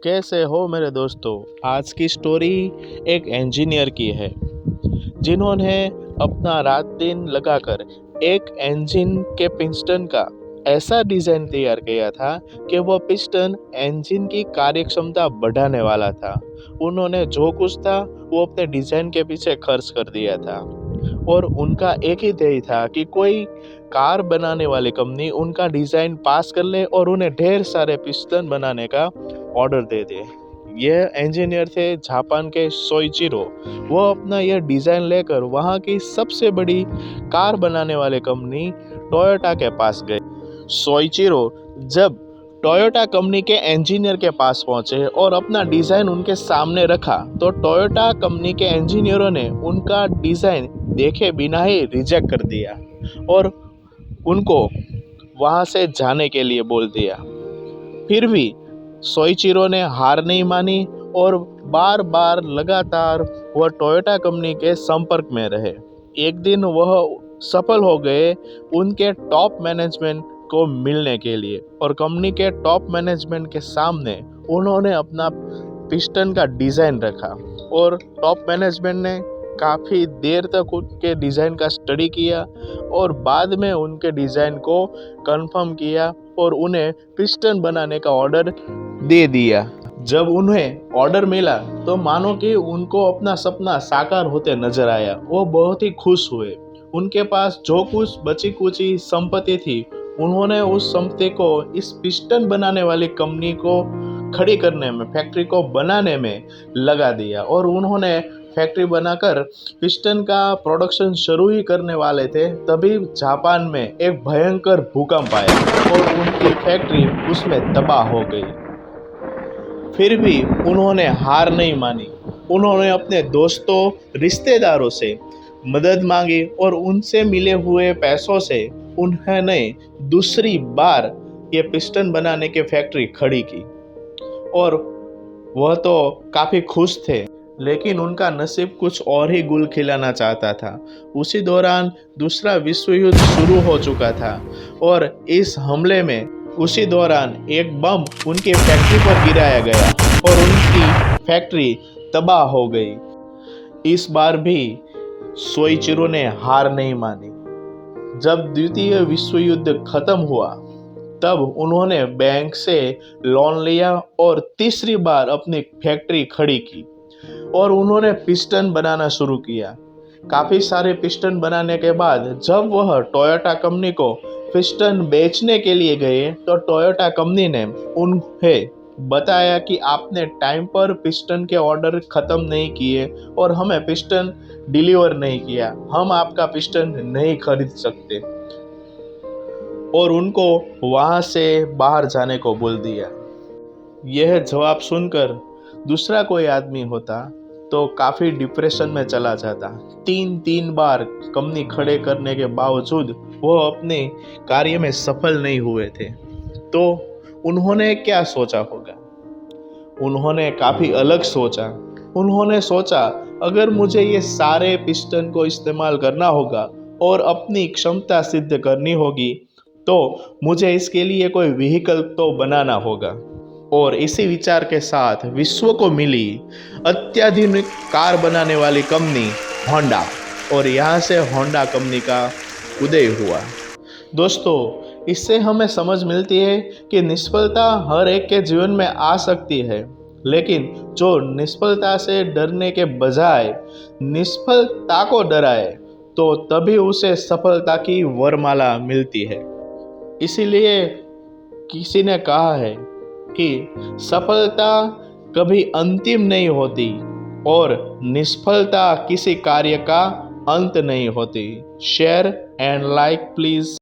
कैसे हो मेरे दोस्तों। आज की स्टोरी एक इंजीनियर की है जिन्होंने अपना रात दिन लगाकर एक इंजन के पिस्टन का ऐसा डिजाइन तैयार किया था कि वह पिस्टन इंजन की कार्यक्षमता बढ़ाने वाला था। उन्होंने जो कुछ था वो अपने डिजाइन के पीछे खर्च कर दिया था और उनका एक ही ध्येय था कि कोई कार बनाने वाली कंपनी उनका डिजाइन पास कर ले और उन्हें ढेर सारे पिस्टन बनाने का ऑर्डर दे दे। यह इंजीनियर थे जापान के सोइचिरो। वो अपना यह डिजाइन लेकर वहां की सबसे बड़ी कार बनाने वाले कंपनी टोयोटा के पास गए। सोइचिरो जब टोयोटा कंपनी के इंजीनियर के पास पहुंचे और अपना डिजाइन उनके सामने रखा तो टोयोटा कंपनी के इंजीनियरों ने उनका डिजाइन देखे बिना ही रिजेक्ट कर दिया और उनको वहां से जाने के लिए बोल दिया। फिर भी सोइचिरो ने हार नहीं मानी और बार बार लगातार वह टोयोटा कंपनी के संपर्क में रहे। एक दिन वह सफल हो गए उनके टॉप मैनेजमेंट को मिलने के लिए और कंपनी के टॉप मैनेजमेंट के सामने उन्होंने अपना पिस्टन का डिज़ाइन रखा और टॉप मैनेजमेंट ने काफ़ी देर तक उनके डिज़ाइन का स्टडी किया और बाद में उनके डिज़ाइन को कंफर्म किया और उन्हें पिस्टन बनाने का ऑर्डर दे दिया। जब उन्हें ऑर्डर मिला तो मानो कि उनको अपना सपना साकार होते नजर आया। वो बहुत ही खुश हुए। उनके पास जो कुछ बची कुची संपत्ति थी उन्होंने उस संपत्ति को इस पिस्टन बनाने वाली कंपनी को खड़ी करने में, फैक्ट्री को बनाने में लगा दिया और उन्होंने फैक्ट्री बनाकर पिस्टन का प्रोडक्शन शुरू ही करने वाले थे। तभी जापान में एक भयंकर भूकंप आया और उनकी फैक्ट्री उसमें तबाह हो गई। फिर भी उन्होंने हार नहीं मानी। उन्होंने अपने दोस्तों, रिश्तेदारों से मदद मांगी और उनसे मिले हुए पैसों से उन्होंने दूसरी बार ये पिस्टन बनाने की फैक्ट्री खड़ी की और वह तो काफ़ी खुश थे, लेकिन उनका नसीब कुछ और ही गुल खिलाना चाहता था। उसी दौरान दूसरा विश्व युद्ध शुरू हो चुका था और इस हमले में उसी दौरान एक बम उनकी फैक्ट्री पर गिराया गया और उनकी फैक्ट्री तबाह हो गई। इस बार भी सोइचिरो ने हार नहीं मानी। जब द्वितीय विश्व युद्ध खत्म हुआ तब उन्होंने बैंक से लोन लिया और तीसरी बार अपनी फैक्ट्री खड़ी की और उन्होंने पिस्टन बनाना शुरू किया। काफ़ी सारे पिस्टन बनाने के बाद जब वह टोयोटा कंपनी को पिस्टन बेचने के लिए गए तो टोयोटा कंपनी ने उन्हें बताया कि आपने टाइम पर पिस्टन के ऑर्डर ख़त्म नहीं किए और हमें पिस्टन डिलीवर नहीं किया, हम आपका पिस्टन नहीं खरीद सकते और उनको वहाँ से बाहर जाने को बोल दिया। यह जवाब सुनकर दूसरा कोई आदमी होता तो काफ़ी डिप्रेशन में चला जाता। तीन बार कंपनी खड़े करने के बावजूद वो अपने कार्य में सफल नहीं हुए थे। तो उन्होंने क्या सोचा होगा? उन्होंने काफ़ी अलग सोचा। उन्होंने सोचा अगर मुझे ये सारे पिस्टन को इस्तेमाल करना होगा और अपनी क्षमता सिद्ध करनी होगी तो मुझे इसके लिए कोई व्हीकल तो बनाना होगा। और इसी विचार के साथ विश्व को मिली अत्याधुनिक कार बनाने वाली कंपनी होंडा और यहाँ से होंडा कंपनी का उदय हुआ। दोस्तों, इससे हमें समझ मिलती है कि निष्फलता हर एक के जीवन में आ सकती है, लेकिन जो निष्फलता से डरने के बजाय निष्फलता को डराए तो तभी उसे सफलता की वरमाला मिलती है। इसीलिए किसी ने कहा है कि सफलता कभी अंतिम नहीं होती और निष्फलता किसी कार्य का अंत नहीं होती। Share and like please.